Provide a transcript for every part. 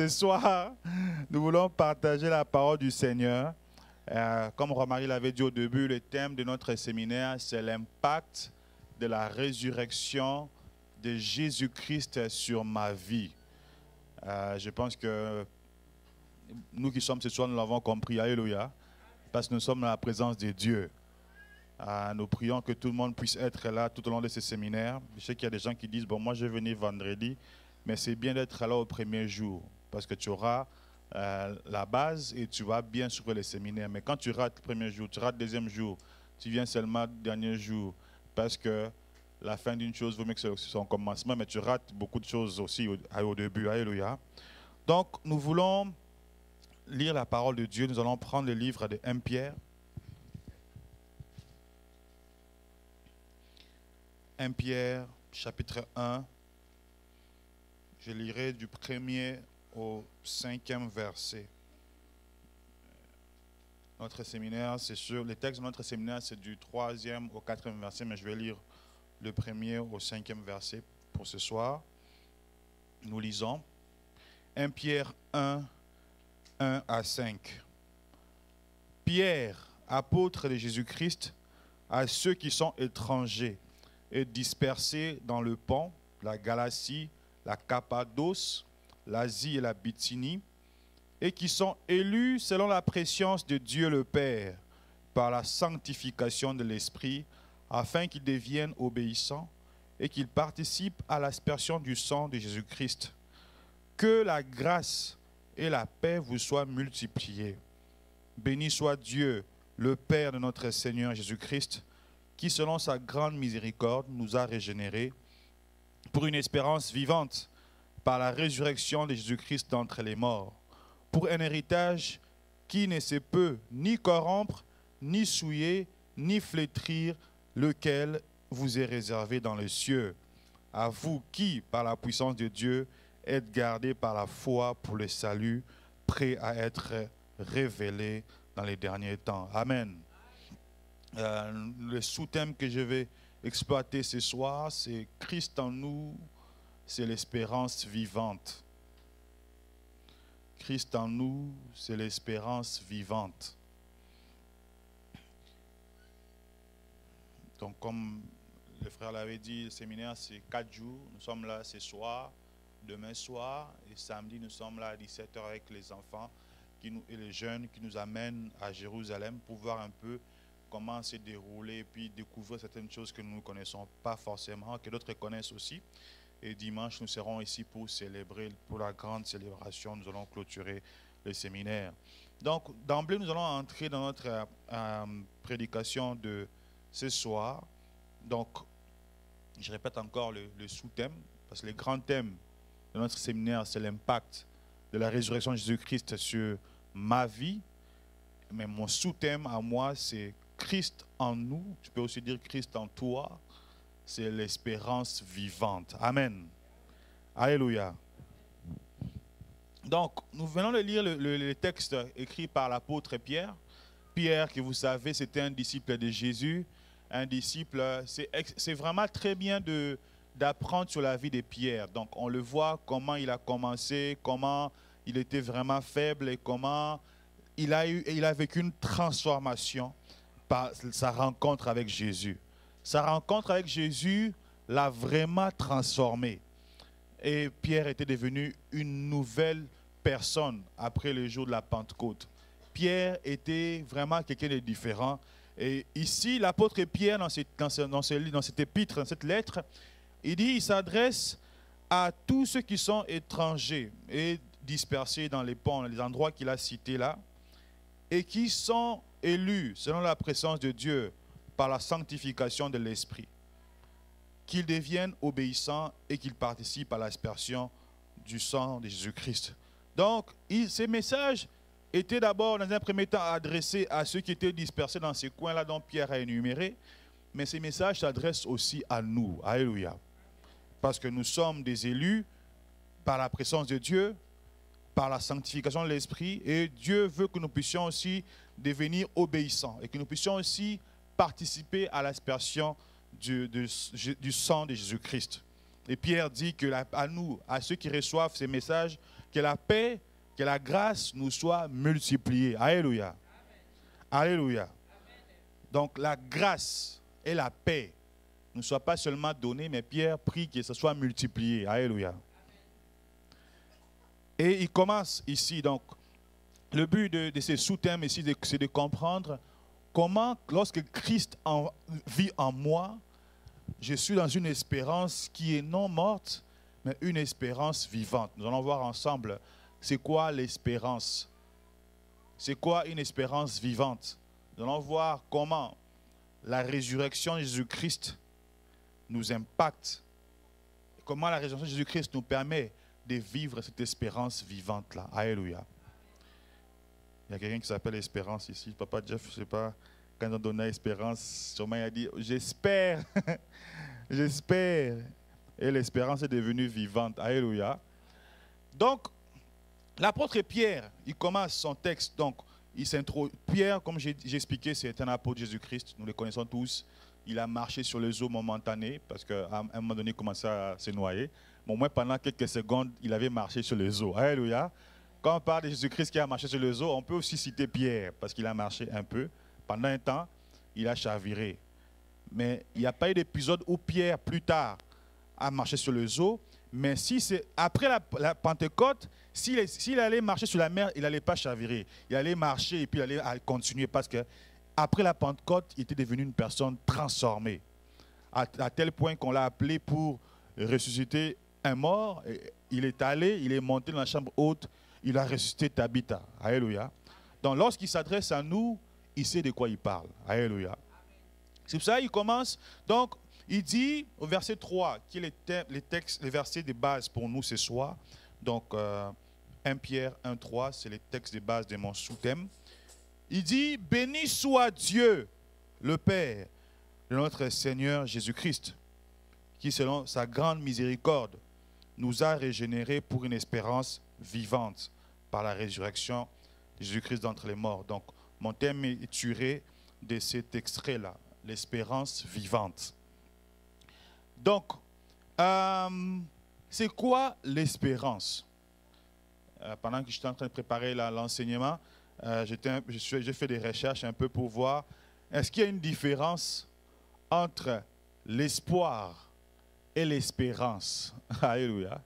ce soir, nous voulons partager la parole du Seigneur. Comme Romarie l'avait dit au début, le thème de notre séminaire, c'est l'impact de la résurrection de Jésus-Christ sur ma vie. Je pense que nous qui sommes ce soir, nous l'avons compris. Alléluia. Parce que nous sommes dans la présence de Dieu. Nous prions que tout le monde puisse être là tout au long de ce séminaire. Je sais qu'il y a des gens qui disent, bon, moi je vais venir vendredi, mais c'est bien d'être là au premier jour, parce que tu auras la base et tu vas bien suivre le séminaire. Mais quand tu rates le premier jour, tu rates le deuxième jour, tu viens seulement le dernier jour, parce que la fin d'une chose vaut mieux que son commencement, mais tu rates beaucoup de choses aussi au début. Alléluia. Donc, nous voulons lire la parole de Dieu. Nous allons prendre le livre de 1 Pierre. 1 Pierre, chapitre 1. Je lirai du 1er au 5e verset. Notre séminaire, c'est sur le texte de notre séminaire, c'est du 3e au 4e verset, mais je vais lire le 1er au 5e verset pour ce soir. Nous lisons 1 Pierre 1, 1 à 5. Pierre, apôtre de Jésus-Christ, à ceux qui sont étrangers et dispersés dans le Pont, la Galatie, la Cappadoce, l'Asie et la Bithynie, et qui sont élus selon la préscience de Dieu le Père, par la sanctification de l'Esprit, afin qu'ils deviennent obéissants et qu'ils participent à l'aspersion du sang de Jésus-Christ. Que la grâce et la paix vous soient multipliées. Béni soit Dieu, le Père de notre Seigneur Jésus-Christ, qui, selon sa grande miséricorde, nous a régénérés pour une espérance vivante par la résurrection de Jésus-Christ d'entre les morts, pour un héritage qui ne se peut ni corrompre, ni souiller, ni flétrir, lequel vous est réservé dans les cieux. À vous qui, par la puissance de Dieu, êtes gardés par la foi pour le salut, prêts à être révélés dans les derniers temps. Amen. Le sous-thème que je vais exploiter ce soir, c'est Christ en nous, c'est l'espérance vivante. Christ en nous, c'est l'espérance vivante. Donc, comme le frère l'avait dit, le séminaire, c'est 4 jours. Nous sommes là ce soir, demain soir, et samedi, nous sommes là à 17h avec les enfants et les jeunes qui nous amènent à Jérusalem pour voir un peu comment s'est déroulé et puis découvrir certaines choses que nous ne connaissons pas forcément, que d'autres connaissent aussi. Et dimanche, nous serons ici pour célébrer, pour la grande célébration. Nous allons clôturer le séminaire. Donc, d'emblée, nous allons entrer dans notre prédication de ce soir. Donc, je répète encore le sous-thème, parce que le grand thème de notre séminaire, c'est l'impact de la résurrection de Jésus-Christ sur ma vie. Mais mon sous-thème à moi, c'est Christ en nous. Tu peux aussi dire Christ en toi. C'est l'espérance vivante. Amen. Alléluia. Donc, nous venons de lire le texte écrit par l'apôtre Pierre. Pierre, que vous savez, c'était un disciple de Jésus. Un disciple, c'est vraiment très bien d'apprendre sur la vie de Pierre. Donc, on le voit comment il a commencé, comment il était vraiment faible et comment il a vécu une transformation par sa rencontre avec Jésus. Sa rencontre avec Jésus l'a vraiment transformé. Et Pierre était devenu une nouvelle personne après le jour de la Pentecôte. Pierre était vraiment quelqu'un de différent. Et ici, l'apôtre Pierre, dans cette épître, dans cette lettre, il s'adresse à tous ceux qui sont étrangers et dispersés dans les ponts, dans les endroits qu'il a cités là, et qui sont élus selon la présence de Dieu par la sanctification de l'Esprit, qu'ils deviennent obéissants et qu'ils participent à l'aspersion du sang de Jésus-Christ. Donc, ces messages étaient d'abord, dans un premier temps, adressés à ceux qui étaient dispersés dans ces coins-là dont Pierre a énuméré, mais ces messages s'adressent aussi à nous. Alléluia. Parce que nous sommes des élus par la présence de Dieu, par la sanctification de l'Esprit, et Dieu veut que nous puissions aussi devenir obéissants et que nous puissions aussi participer à l'aspersion du sang de Jésus-Christ. Et Pierre dit que à nous, à ceux qui reçoivent ces messages, que la paix, que la grâce nous soit multipliée. Alléluia. Alléluia. Donc la grâce et la paix ne soient pas seulement données, mais Pierre prie que ce soit multiplié. Alléluia. Et il commence ici, donc, le but de ces sous-thèmes ici, c'est de comprendre comment, lorsque Christ vit en moi, je suis dans une espérance qui est non morte, mais une espérance vivante. Nous allons voir ensemble, c'est quoi l'espérance? C'est quoi une espérance vivante? Nous allons voir comment la résurrection de Jésus-Christ nous impacte, comment la résurrection de Jésus-Christ nous permet de vivre cette espérance vivante-là. Alléluia. Il y a quelqu'un qui s'appelle Espérance ici. Papa Jeff, je ne sais pas, quand on donnait Espérance, sûrement il a dit, j'espère, j'espère. Et l'espérance est devenue vivante. Alléluia. Donc, l'apôtre Pierre, il commence son texte. Donc, Pierre, comme j'ai expliqué, c'est un apôtre de Jésus-Christ. Nous le connaissons tous. Il a marché sur les eaux momentanées parce qu'à un moment donné, il commençait à se noyer. Mais au moins, pendant quelques secondes, il avait marché sur les eaux. Alléluia. Quand on parle de Jésus-Christ qui a marché sur les eaux, on peut aussi citer Pierre parce qu'il a marché un peu. Pendant un temps, il a chaviré. Mais il n'y a pas eu d'épisode où Pierre, plus tard, a marché sur les eaux. Mais si c'est après la Pentecôte, s'il allait marcher sur la mer, il n'allait pas chavirer. Il allait marcher et puis il allait continuer parce que après la Pentecôte, il était devenu une personne transformée. À tel point qu'on l'a appelé pour ressusciter un mort. Il est allé, il est monté dans la chambre haute, il a ressuscité Tabitha. Alléluia. Donc lorsqu'il s'adresse à nous, il sait de quoi il parle. Alléluia. C'est pour ça qu'il commence. Donc, il dit au verset 3, qui est les versets de base pour nous ce soir. Donc, 1 Pierre 1, 3, c'est les textes de base de mon sous-thème. Il dit, béni soit Dieu, le Père de notre Seigneur Jésus-Christ, qui selon sa grande miséricorde nous a régénérés pour une espérance vivante par la résurrection de Jésus-Christ d'entre les morts. Donc, mon thème est tiré de cet extrait-là, l'espérance vivante. Donc, c'est quoi l'espérance? Pendant que j'étais en train de préparer l'enseignement, j'ai fait des recherches un peu pour voir est-ce qu'il y a une différence entre l'espoir et l'espérance. Alléluia.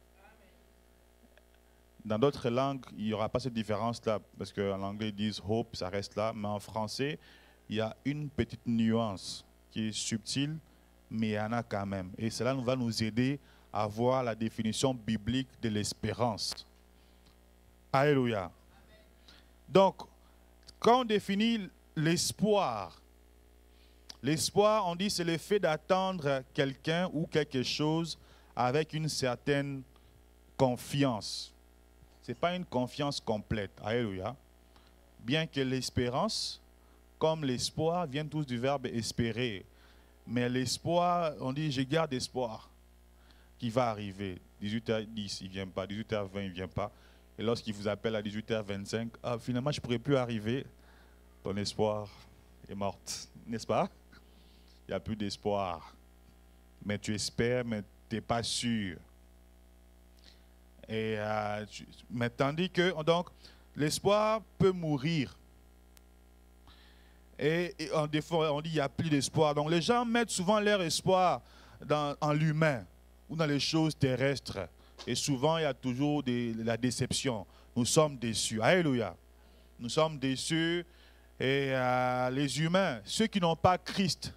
Dans d'autres langues, il n'y aura pas cette différence-là, parce qu'en anglais, ils disent hope, ça reste là. Mais en français, il y a une petite nuance qui est subtile, mais il y en a quand même. Et cela va nous aider à voir la définition biblique de l'espérance. Alléluia. Donc, quand on définit l'espoir, l'espoir, on dit c'est le fait d'attendre quelqu'un ou quelque chose avec une certaine confiance. Ce n'est pas une confiance complète. Alléluia. Bien que l'espérance, comme l'espoir, viennent tous du verbe espérer. Mais l'espoir, on dit je garde espoir qui va arriver. 18h10, il ne vient pas. 18h20, il ne vient pas. Et lorsqu'il vous appelle à 18h25, ah, finalement, je ne pourrai plus arriver. Ton espoir est morte, n'est-ce pas? Il n'y a plus d'espoir. Mais tu espères, mais tu n'es pas sûr. Et mais tandis que donc l'espoir peut mourir. Et des fois, on dit qu'il n'y a plus d'espoir. Donc les gens mettent souvent leur espoir en l'humain ou dans les choses terrestres. Et souvent, il y a toujours la déception. Nous sommes déçus. Alléluia. Nous sommes déçus. Et les humains, ceux qui n'ont pas Christ,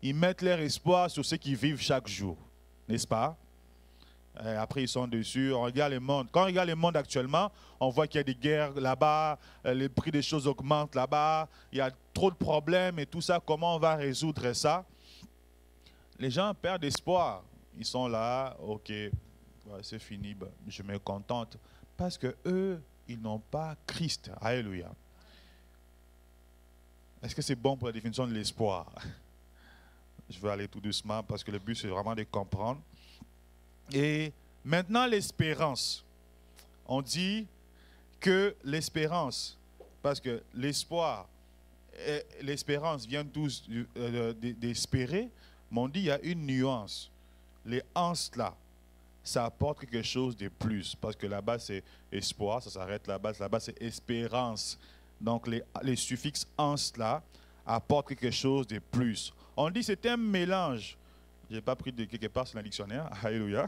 ils mettent leur espoir sur ceux qui vivent chaque jour. N'est-ce pas? Et après, ils sont dessus. On regarde le monde. Quand on regarde le monde actuellement, on voit qu'il y a des guerres là-bas, les prix des choses augmentent là-bas, il y a trop de problèmes et tout ça. Comment on va résoudre ça? Les gens perdent espoir. Ils sont là, ok, c'est fini, je me contente. Parce que eux, ils n'ont pas Christ. Alléluia. Est-ce que c'est bon pour la définition de l'espoir? Je vais aller tout doucement parce que le but, c'est vraiment de comprendre. Et maintenant, l'espérance. On dit que l'espérance, parce que l'espoir, l'espérance vient tous d'espérer, mais on dit qu'il y a une nuance. Les anses là, ça apporte quelque chose de plus. Parce que là-bas, c'est espoir, ça s'arrête là-bas. Là-bas, c'est espérance. Donc, les suffixes ans là apportent quelque chose de plus. On dit que c'est un mélange. Je n'ai pas pris de quelque part sur le dictionnaire. Alléluia.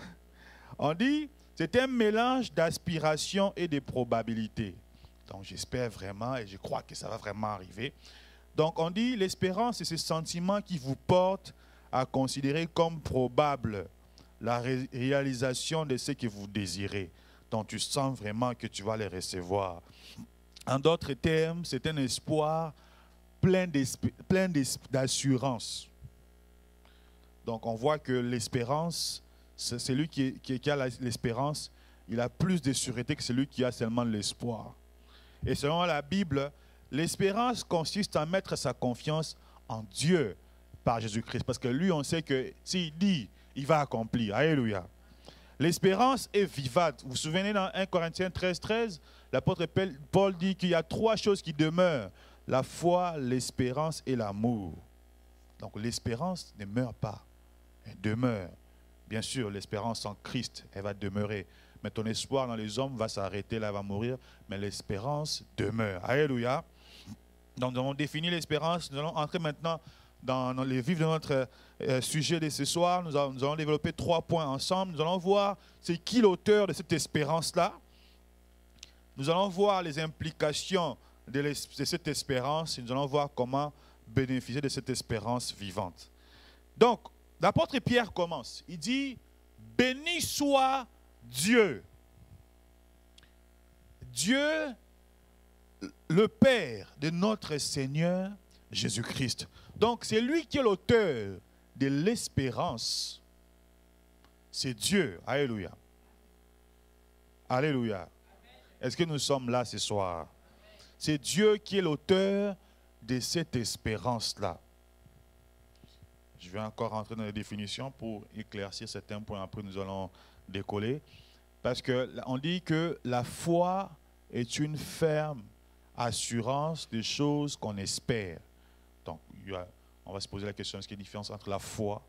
On dit c'est un mélange d'aspiration et de probabilité. Donc, j'espère vraiment et je crois que ça va vraiment arriver. Donc, on dit l'espérance, c'est ce sentiment qui vous porte à considérer comme probable la réalisation de ce que vous désirez. Donc, tu sens vraiment que tu vas les recevoir. En d'autres termes, c'est un espoir plein d'assurance. Donc, on voit que l'espérance, c'est celui qui a l'espérance, il a plus de sûreté que celui qui a seulement l'espoir. Et selon la Bible, l'espérance consiste à mettre sa confiance en Dieu par Jésus-Christ. Parce que lui, on sait que s'il dit, il va accomplir. Alléluia. L'espérance est vivante. Vous vous souvenez dans 1 Corinthiens 13, l'apôtre Paul dit qu'il y a 3 choses qui demeurent. La foi, l'espérance et l'amour. Donc l'espérance ne meurt pas. Elle demeure. Bien sûr, l'espérance en Christ, elle va demeurer. Mais ton espoir dans les hommes va s'arrêter, là, elle va mourir. Mais l'espérance demeure. Alléluia. Donc nous avons défini l'espérance. Nous allons entrer maintenant dans les vifs de notre sujet de ce soir. Nous allons développer 3 points ensemble. Nous allons voir c'est qui l'auteur de cette espérance-là. Nous allons voir les implications de cette espérance et nous allons voir comment bénéficier de cette espérance vivante. Donc, l'apôtre Pierre commence. Il dit, béni soit Dieu. Dieu, le Père de notre Seigneur Jésus-Christ. Donc, c'est lui qui est l'auteur de l'espérance. C'est Dieu. Alléluia. Alléluia. Est-ce que nous sommes là ce soir? C'est Dieu qui est l'auteur de cette espérance-là. Je vais encore rentrer dans les définitions pour éclaircir certains points. Après, nous allons décoller. Parce qu'on dit que la foi est une ferme assurance des choses qu'on espère. Donc, on va se poser la question, est-ce qu'il y a une différence entre la foi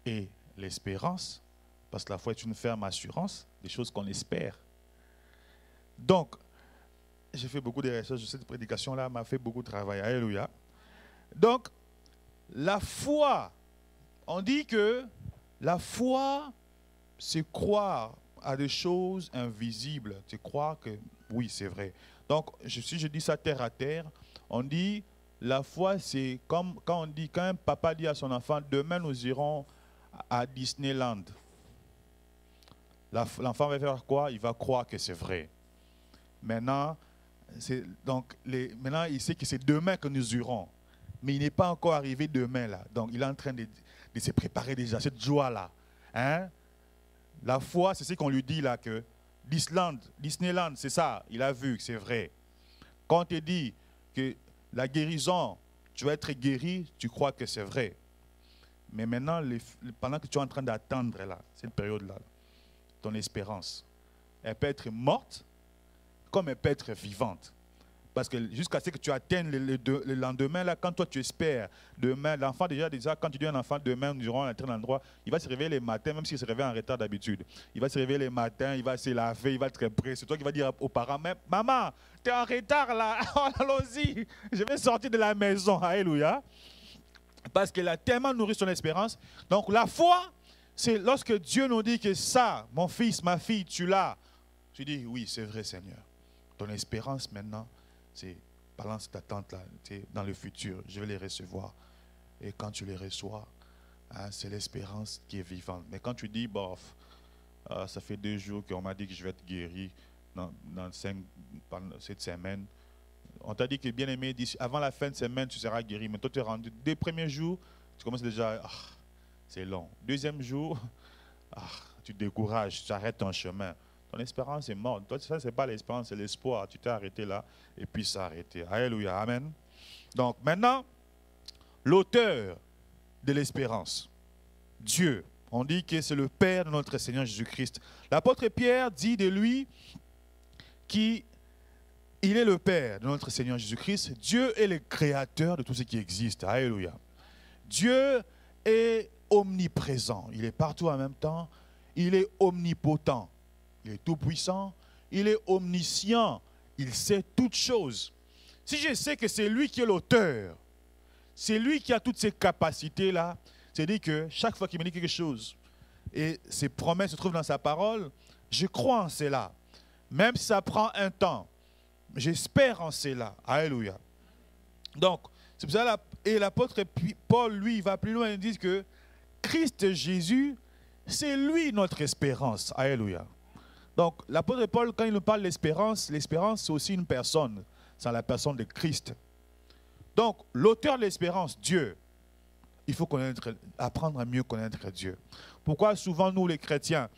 et l'espérance? Parce que la foi est une ferme assurance des choses qu'on espère. Donc, j'ai fait beaucoup de recherches, cette prédication-là m'a fait beaucoup de travail. Alléluia. Donc, la foi, on dit que la foi, c'est croire à des choses invisibles. C'est croire que, oui, c'est vrai. Donc, si je dis ça terre à terre, on dit, la foi, c'est comme quand un papa dit à son enfant, demain nous irons à Disneyland. L'enfant va faire quoi? Il va croire que c'est vrai. Maintenant, maintenant, il sait que c'est demain que nous irons. Mais il n'est pas encore arrivé demain, là. Donc, il est en train de se préparer déjà, cette joie-là. Hein? La foi, c'est ce qu'on lui dit, là, que Disneyland, c'est ça. Il a vu que c'est vrai. Quand on te dit que la guérison, tu vas être guéri, tu crois que c'est vrai. Mais maintenant, pendant que tu es en train d'attendre, là, cette période-là, ton espérance, elle peut être morte, comme elle peut être vivante. Parce que jusqu'à ce que tu atteignes le lendemain, là, quand toi tu espères, demain, l'enfant déjà, quand tu dis à un enfant, demain, nous irons à tel endroit, il va se réveiller les matins, même s'il se réveille en retard d'habitude. Il va se réveiller les matins, il va se laver, il va être prêt. C'est toi qui vas dire aux parents, mais maman, tu es en retard là, allons-y, je vais sortir de la maison. Alléluia. Parce qu'il a tellement nourri son espérance. Donc la foi, c'est lorsque Dieu nous dit que ça, mon fils, ma fille, tu l'as. Tu dis, oui, c'est vrai Seigneur. Ton espérance maintenant, c'est pendant cette attente-là, dans le futur, je vais les recevoir. Et quand tu les reçois, hein, c'est l'espérance qui est vivante. Mais quand tu dis, bof, ça fait 2 jours qu'on m'a dit que je vais être guéri pendant cette semaine. On t'a dit que bien aimé, avant la fin de semaine, tu seras guéri. Mais toi, tu es rendu. Dès le premier jour, tu commences déjà, c'est long. Deuxième jour, tu te décourages, tu arrêtes ton chemin. Ton espérance est morte. Toi, ça, ce n'est pas l'espérance, c'est l'espoir. Tu t'es arrêté là et puis ça a arrêté. Alléluia, amen. Donc maintenant, l'auteur de l'espérance, Dieu, on dit que c'est le Père de notre Seigneur Jésus-Christ. L'apôtre Pierre dit de lui qu'il est le Père de notre Seigneur Jésus-Christ. Dieu est le créateur de tout ce qui existe. Alléluia. Dieu est omniprésent. Il est partout en même temps. il est omnipotent, il est tout-puissant, il est omniscient, il sait toutes choses. Si je sais que c'est lui qui est l'auteur, c'est lui qui a toutes ces capacités-là, c'est-à-dire que chaque fois qu'il me dit quelque chose, et ses promesses se trouvent dans sa parole, je crois en cela. Même si ça prend un temps, j'espère en cela. Alléluia. Donc, c'est pour ça et l'apôtre Paul, lui, il va plus loin, il dit que Christ Jésus, c'est lui notre espérance. Alléluia. Donc, l'apôtre Paul, quand il nous parle d'espérance, l'espérance, c'est aussi une personne. C'est la personne de Christ. Donc, l'auteur de l'espérance, Dieu, il faut apprendre à mieux connaître Dieu. Pourquoi souvent, nous, les chrétiens,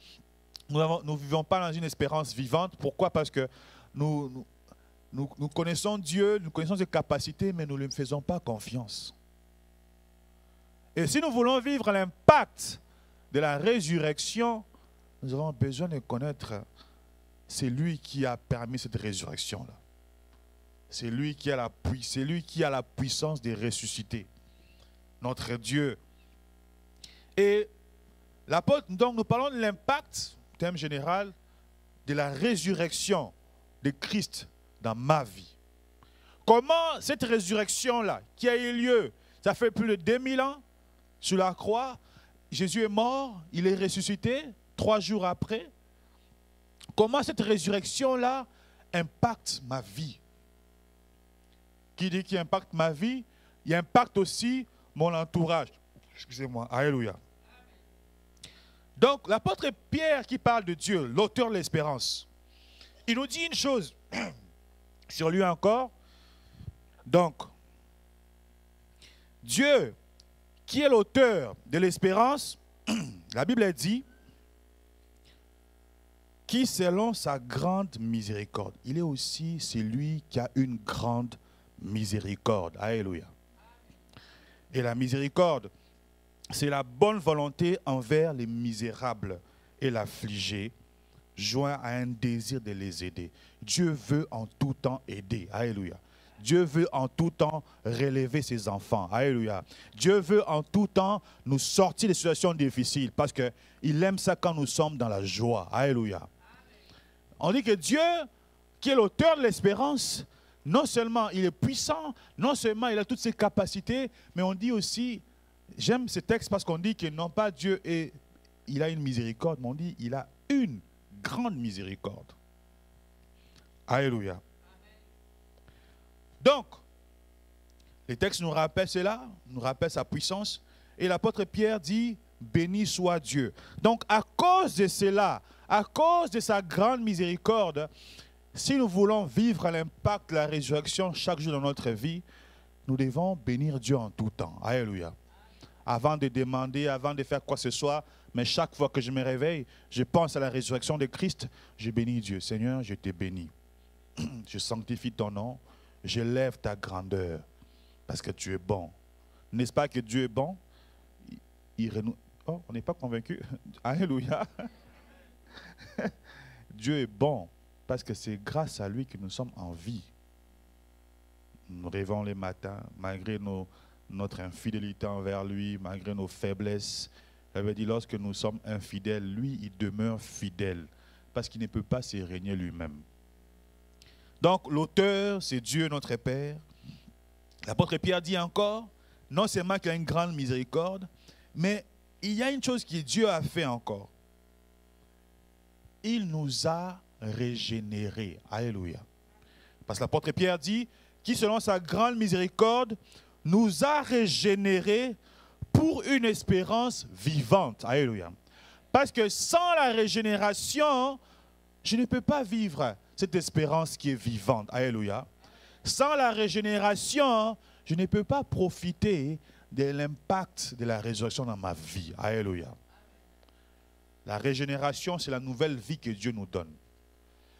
nous ne vivons pas dans une espérance vivante? Pourquoi? Parce que nous connaissons Dieu, nous connaissons ses capacités, mais nous ne lui faisons pas confiance. Et si nous voulons vivre l'impact de la résurrection, nous avons besoin de connaître, c'est lui qui a permis cette résurrection-là. C'est lui qui a la puissance de ressusciter. Notre Dieu. Et l'apôtre, donc nous parlons de l'impact, thème général, de la résurrection de Christ dans ma vie. Comment cette résurrection-là, qui a eu lieu, ça fait plus de 2000 ans, sur la croix, Jésus est mort, il est ressuscité 3 jours après. Comment cette résurrection-là impacte ma vie? Qui dit qu'il impacte ma vie, il impacte aussi mon entourage. Excusez-moi, alléluia. Donc, l'apôtre Pierre qui parle de Dieu, l'auteur de l'espérance, il nous dit une chose sur lui encore. Donc, Dieu, qui est l'auteur de l'espérance, la Bible dit, qui selon sa grande miséricorde, il est aussi celui qui a une grande miséricorde. Alléluia. Et la miséricorde, c'est la bonne volonté envers les misérables et l'affligé, joint à un désir de les aider. Dieu veut en tout temps aider. Alléluia. Dieu veut en tout temps relever ses enfants. Alléluia. Dieu veut en tout temps nous sortir des situations difficiles parce qu'il aime ça quand nous sommes dans la joie. Alléluia. On dit que Dieu, qui est l'auteur de l'espérance, non seulement il est puissant, non seulement il a toutes ses capacités, mais on dit aussi, j'aime ce texte parce qu'on dit que non pas Dieu il a une miséricorde, mais on dit il a une grande miséricorde. Alléluia. Donc, les textes nous rappellent cela, nous rappellent sa puissance, et l'apôtre Pierre dit, béni soit Dieu. Donc, à cause de cela, à cause de sa grande miséricorde, si nous voulons vivre l'impact de la résurrection chaque jour dans notre vie, nous devons bénir Dieu en tout temps. Alléluia. Avant de demander, avant de faire quoi que ce soit, mais chaque fois que je me réveille, je pense à la résurrection de Christ, je bénis Dieu. Seigneur, je te bénis. Je sanctifie ton nom, je lève ta grandeur, parce que tu es bon. N'est-ce pas que Dieu est bon? Oh, on n'est pas convaincu. Alléluia. Dieu est bon. Parce que c'est grâce à lui que nous sommes en vie. Nous rêvons les matins, malgré notre infidélité envers lui, malgré nos faiblesses. Il avait dit, lorsque nous sommes infidèles, lui, il demeure fidèle, parce qu'il ne peut pas se régner lui-même. Donc, l'auteur, c'est Dieu, notre Père. L'apôtre Pierre dit encore, non seulement qu'il a une grande miséricorde, mais il y a une chose que Dieu a fait encore. Il nous a régénérés. Alléluia. Parce que l'apôtre Pierre dit, qui selon sa grande miséricorde, nous a régénérés pour une espérance vivante. Alléluia. Parce que sans la régénération, je ne peux pas vivre cette espérance qui est vivante. Alléluia. Sans la régénération, je ne peux pas profiter de l'impact de la résurrection dans ma vie. Alléluia. La régénération, c'est la nouvelle vie que Dieu nous donne.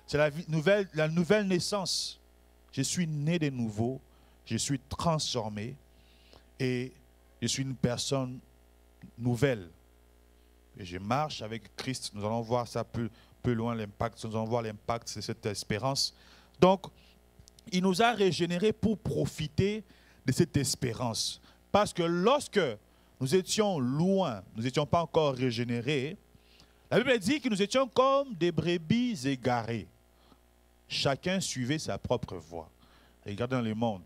C'est la nouvelle naissance. Je suis né de nouveau, je suis transformé et je suis une personne nouvelle. Et je marche avec Christ. Nous allons voir ça plus loin, l'impact. Nous allons voir l'impact de cette espérance. Donc, il nous a régénérés pour profiter de cette espérance. Parce que lorsque nous étions loin, nous n'étions pas encore régénérés, La Bible dit que nous étions comme des brebis égarées. Chacun suivait sa propre voie. Regardez dans le monde.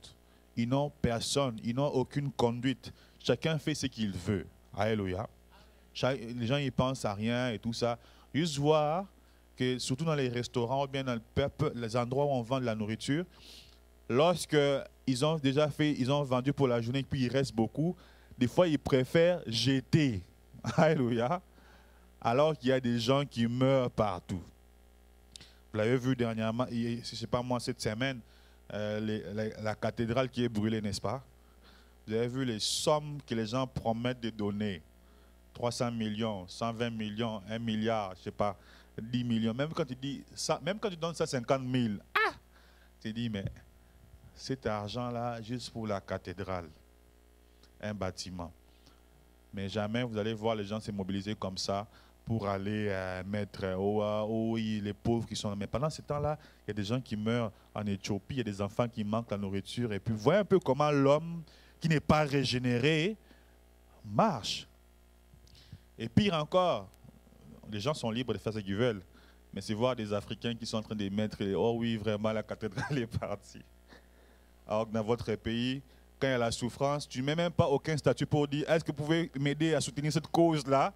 Ils n'ont personne, ils n'ont aucune conduite. Chacun fait ce qu'il veut. Alléluia. Les gens ils pensent à rien et tout ça. Juste voir que, surtout dans les restaurants ou bien dans le peuple, les endroits où on vend de la nourriture, lorsque ils ont déjà fait, ils ont vendu pour la journée, puis il reste beaucoup, des fois ils préfèrent jeter. Alléluia. Alors qu'il y a des gens qui meurent partout. Vous l'avez vu dernièrement, je ne sais pas moi, cette semaine, la cathédrale qui est brûlée, n'est-ce pas? Vous avez vu les sommes que les gens promettent de donner. 300 millions, 120 millions, 1 milliard, je ne sais pas, 10 millions. Même quand tu donnes ça 50 000, tu te dis, mais cet argent-là, juste pour la cathédrale, un bâtiment. Mais jamais vous allez voir les gens se mobiliser comme ça pour aller mettre les pauvres qui sont là. Mais pendant ce temps-là, il y a des gens qui meurent en Éthiopie, il y a des enfants qui manquent la nourriture. Et puis, vous voyez un peu comment l'homme qui n'est pas régénéré marche. Et pire encore, les gens sont libres de faire ce qu'ils veulent. Mais c'est voir des Africains qui sont en train de mettre, oh oui, vraiment, la cathédrale est partie. Alors que dans votre pays, quand il y a la souffrance, tu ne mets même pas aucun statut pour dire, est-ce que vous pouvez m'aider à soutenir cette cause-là?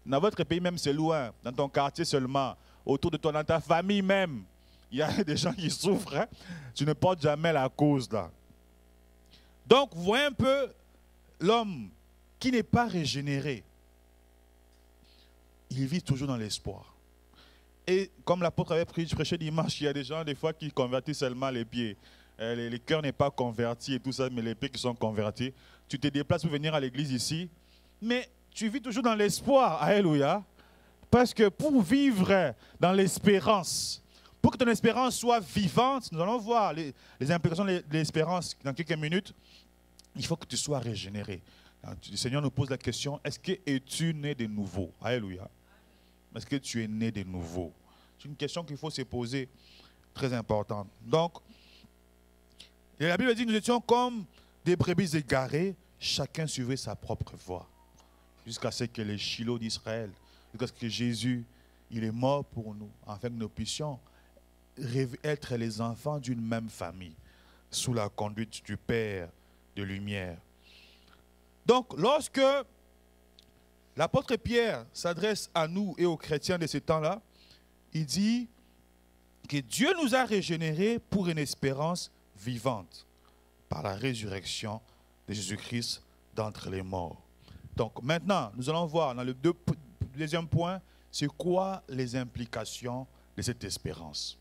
Dans votre pays même, c'est loin. Dans ton quartier seulement. Autour de toi, dans ta famille même, il y a des gens qui souffrent. Hein? Tu ne portes jamais la cause là. Donc, vous voyez un peu l'homme qui n'est pas régénéré. Il vit toujours dans l'espoir. Et comme l'apôtre avait prêché dimanche, il y a des gens des fois qui convertissent seulement les pieds. Les cœurs n'est pas convertis et tout ça, mais les pieds qui sont convertis. Tu te déplaces pour venir à l'église ici, mais tu vis toujours dans l'espoir. Alléluia. Parce que pour vivre dans l'espérance, pour que ton espérance soit vivante, nous allons voir les implications de l'espérance dans quelques minutes, il faut que tu sois régénéré. Le Seigneur nous pose la question, est-ce que es-tu né de nouveau? Alléluia. Est-ce que tu es né de nouveau? C'est une question qu'il faut se poser, très importante. Donc, la Bible dit que nous étions comme des brebis égarées, chacun suivait sa propre voie. Jusqu'à ce que les Shiloh d'Israël, jusqu'à ce que Jésus, il est mort pour nous, afin que nous puissions être les enfants d'une même famille, sous la conduite du Père de lumière. Donc, lorsque l'apôtre Pierre s'adresse à nous et aux chrétiens de ce temps-là, il dit que Dieu nous a régénérés pour une espérance vivante par la résurrection de Jésus-Christ d'entre les morts. Donc maintenant, nous allons voir dans le deuxième point, c'est quoi les implications de cette espérance.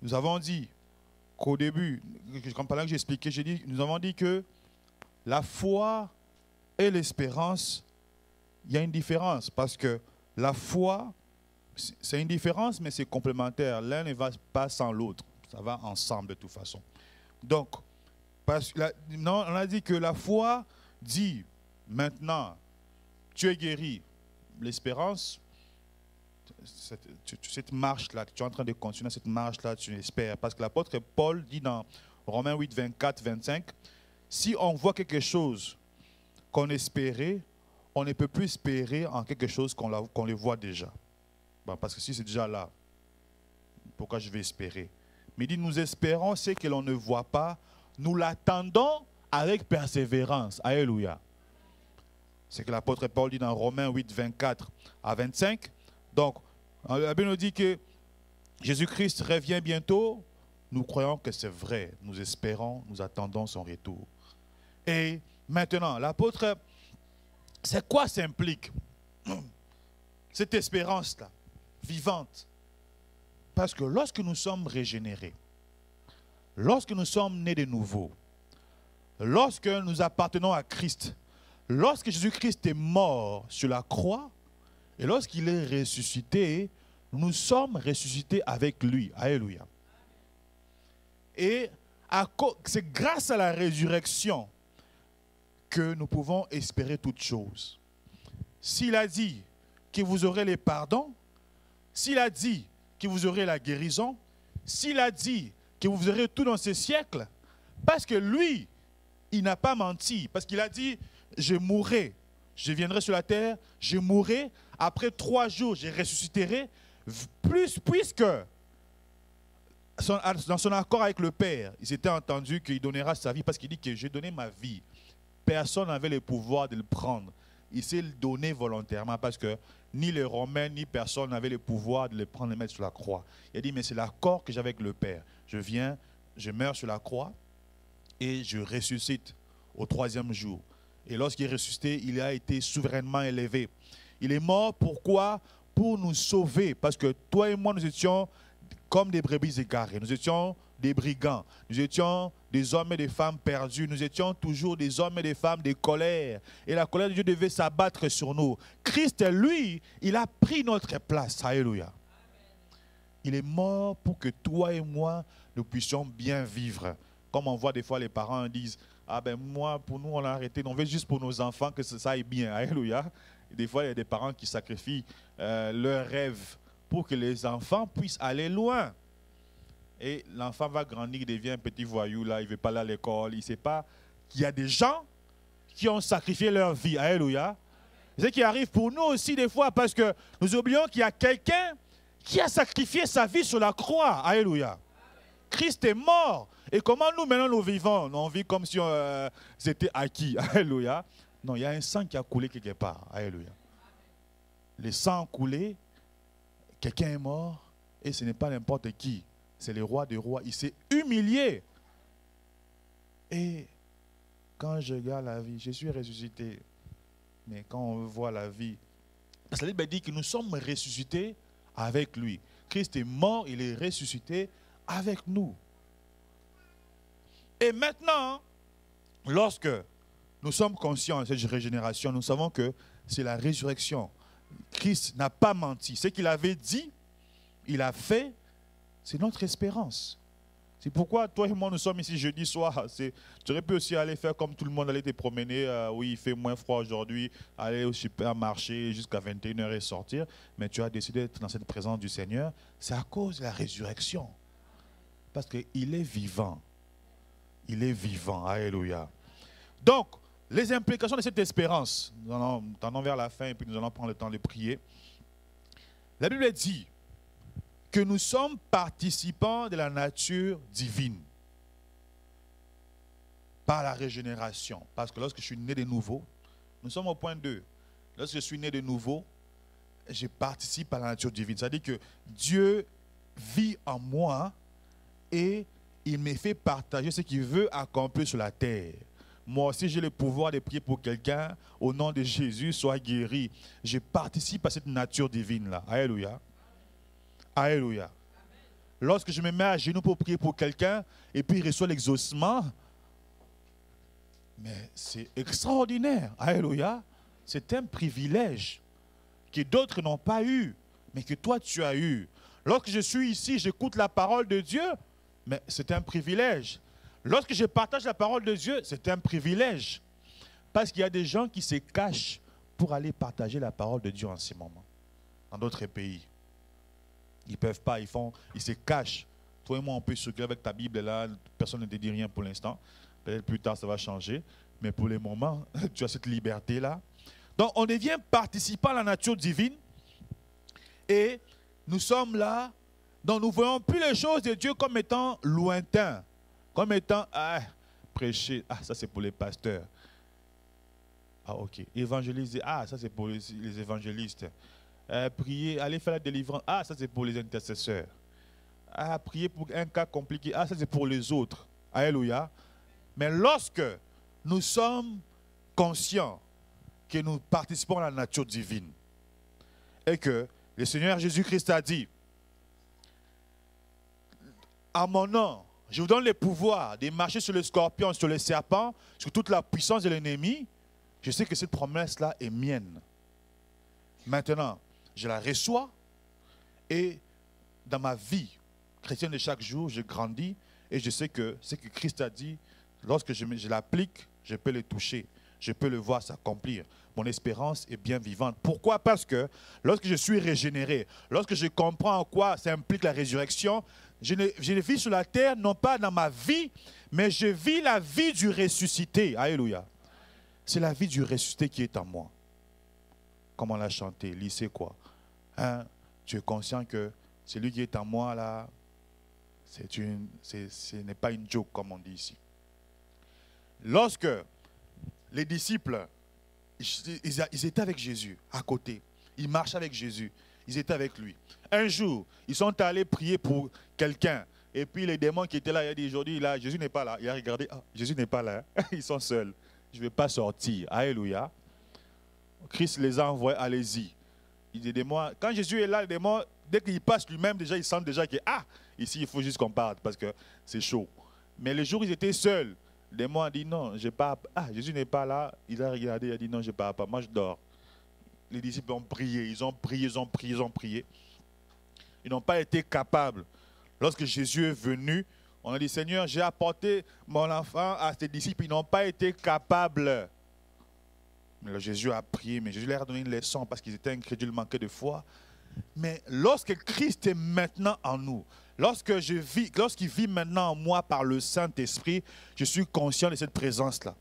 Nous avons dit qu'au début, pendant que j'expliquais, nous avons dit que la foi et l'espérance, il y a une différence parce que la foi, c'est une différence, mais c'est complémentaire. L'un ne va pas sans l'autre. Ça va ensemble de toute façon. Donc, on a dit que la foi dit, maintenant, tu es guéri. L'espérance, cette marche-là, tu es en train de continuer cette marche-là, tu espères. Parce que l'apôtre Paul dit dans Romains 8, 24, 25, si on voit quelque chose qu'on espérait, on ne peut plus espérer en quelque chose qu'on le voit déjà. Bon, parce que si c'est déjà là, pourquoi je vais espérer? Mais il dit, nous espérons ce que l'on ne voit pas, nous l'attendons avec persévérance. Alléluia. C'est ce que l'apôtre Paul dit dans Romains 8, 24 à 25. Donc, la Bible nous dit que Jésus-Christ revient bientôt. Nous croyons que c'est vrai. Nous espérons, nous attendons son retour. Et maintenant, l'apôtre, c'est quoi ça implique? Cette espérance-là, vivante. Parce que lorsque nous sommes régénérés, lorsque nous sommes nés de nouveau, lorsque nous appartenons à Christ, lorsque Jésus-Christ est mort sur la croix, et lorsqu'il est ressuscité, nous sommes ressuscités avec lui. Alléluia. Et c'est grâce à la résurrection que nous pouvons espérer toutes choses. S'il a dit que vous aurez les pardons, s'il a dit que vous aurez la guérison, s'il a dit que vous aurez tout dans ce siècle, parce que lui, il n'a pas menti. Parce qu'il a dit, je mourrai, je viendrai sur la terre, je mourrai, après 3 jours, je ressusciterai. Puisque, dans son accord avec le Père, il s'était entendu qu'il donnera sa vie, parce qu'il dit que j'ai donné ma vie. Personne n'avait le pouvoir de le prendre. Il s'est donné volontairement parce que ni les Romains, ni personne n'avait le pouvoir de le prendre et le mettre sur la croix. Il a dit, mais c'est l'accord que j'ai avec le Père. Je viens, je meurs sur la croix et je ressuscite au 3e jour. Et lorsqu'il est ressuscité, il a été souverainement élevé. Il est mort, pourquoi? Pour nous sauver. Parce que toi et moi, nous étions comme des brebis égarées. Nous étions des brigands. Nous étions des hommes et des femmes perdus. Nous étions toujours des hommes et des femmes de colère. Et la colère de Dieu devait s'abattre sur nous. Christ, lui, il a pris notre place. Alléluia. Il est mort pour que toi et moi, nous puissions bien vivre. Comme on voit des fois les parents disent, ah ben moi, pour nous, on a arrêté. On veut juste pour nos enfants que ça aille bien. Alléluia. Et des fois, il y a des parents qui sacrifient leurs rêves pour que les enfants puissent aller loin. Et l'enfant va grandir, il devient un petit voyou, là, il ne veut pas aller à l'école. Il ne sait pas qu'il y a des gens qui ont sacrifié leur vie. Alléluia. C'est ce qui arrive pour nous aussi des fois, parce que nous oublions qu'il y a quelqu'un qui a sacrifié sa vie sur la croix. Alléluia. Christ est mort. Et comment nous, maintenant, nous vivons? On vit comme si c'était acquis. Alléluia. Non, il y a un sang qui a coulé quelque part. Alléluia. Le sang a coulé, quelqu'un est mort, et ce n'est pas n'importe qui. C'est le roi des rois. Il s'est humilié. Et quand je regarde la vie, je suis ressuscité. Mais quand on voit la vie, la Bible dit que nous sommes ressuscités avec lui. Christ est mort, il est ressuscité avec nous. Et maintenant, lorsque nous sommes conscients de cette régénération, nous savons que c'est la résurrection. Christ n'a pas menti. Ce qu'il avait dit, il a fait. C'est notre espérance. C'est pourquoi toi et moi, nous sommes ici jeudi soir. Tu aurais pu aussi aller faire comme tout le monde, aller te promener. Oui, il fait moins froid aujourd'hui. Aller au supermarché jusqu'à 21h et sortir. Mais tu as décidé d'être dans cette présence du Seigneur. C'est à cause de la résurrection. Parce qu'il est vivant. Il est vivant. Alléluia. Donc, les implications de cette espérance, nous allons vers la fin et puis nous allons prendre le temps de prier. La Bible dit que nous sommes participants de la nature divine par la régénération. Parce que lorsque je suis né de nouveau, nous sommes au point 2. Lorsque je suis né de nouveau, je participe à la nature divine. C'est-à-dire que Dieu vit en moi et il me fait partager ce qu'il veut accomplir sur la terre. Moi aussi, j'ai le pouvoir de prier pour quelqu'un au nom de Jésus, soit guéri. Je participe à cette nature divine-là. Alléluia. Alléluia. Lorsque je me mets à genoux pour prier pour quelqu'un et puis il reçoit l'exaucement, mais c'est extraordinaire. Alléluia. C'est un privilège que d'autres n'ont pas eu, mais que toi tu as eu. Lorsque je suis ici, j'écoute la parole de Dieu, mais c'est un privilège. Lorsque je partage la parole de Dieu, c'est un privilège. Parce qu'il y a des gens qui se cachent pour aller partager la parole de Dieu en ce moment, dans d'autres pays. Ils ne peuvent pas, ils se cachent. Toi et moi, on peut circuler avec ta Bible là, personne ne te dit rien pour l'instant. Peut-être plus tard, ça va changer. Mais pour le moment, tu as cette liberté-là. Donc, on devient participant à la nature divine. Et nous sommes là. Donc, nous ne voyons plus les choses de Dieu comme étant lointains. Comme étant, prêcher, ça c'est pour les pasteurs. Ok. Évangéliser, ça c'est pour les évangélistes. Prier, aller faire la délivrance, ça c'est pour les intercesseurs. Prier pour un cas compliqué, ça c'est pour les autres. Alléluia. Mais lorsque nous sommes conscients que nous participons à la nature divine et que le Seigneur Jésus-Christ a dit, à mon nom, je vous donne le pouvoir de marcher sur le scorpion, sur le serpent, sur toute la puissance de l'ennemi. Je sais que cette promesse-là est mienne. Maintenant, je la reçois et dans ma vie chrétienne de chaque jour, je grandis et je sais que ce que Christ a dit, lorsque je l'applique, je peux le toucher, je peux le voir s'accomplir. Mon espérance est bien vivante. Pourquoi? Parce que lorsque je suis régénéré, lorsque je comprends en quoi ça implique la résurrection, je ne vis sur la terre, non pas dans ma vie, mais je vis la vie du ressuscité. Alléluia. C'est la vie du ressuscité qui est en moi. Comme on l'a chanté, lycée quoi. Hein? Tu es conscient que celui qui est en moi là, ce n'est pas une joke comme on dit ici. Lorsque les disciples, ils étaient avec Jésus à côté, ils marchaient avec Jésus, ils étaient avec lui. Un jour, ils sont allés prier pour quelqu'un. Et puis les démons qui étaient là, il a dit aujourd'hui, là, Jésus n'est pas là. Il a regardé, ah, Jésus n'est pas là. Ils sont seuls. Je ne vais pas sortir. Alléluia. Christ les a envoyés, allez-y. Les démons, quand Jésus est là, les démons, dès qu'il passe lui-même, déjà, ils sentent déjà que, ah, ici, il faut juste qu'on parte parce que c'est chaud. Mais le jour où ils étaient seuls, les démons ont dit non, je pars. Ah, Jésus n'est pas là. Il a regardé, il a dit non, je ne pars pas. Moi, je dors. Les disciples ont prié, ils ont prié, ils ont prié, ils ont prié. Ils n'ont pas été capables. Lorsque Jésus est venu, on a dit, Seigneur, j'ai apporté mon enfant à tes disciples. Ils n'ont pas été capables. Mais Jésus a prié, mais Jésus leur a donné une leçon parce qu'ils étaient incrédules, manquaient de foi. Mais lorsque Christ est maintenant en nous, lorsqu'il vit maintenant en moi par le Saint-Esprit, je suis conscient de cette présence-là.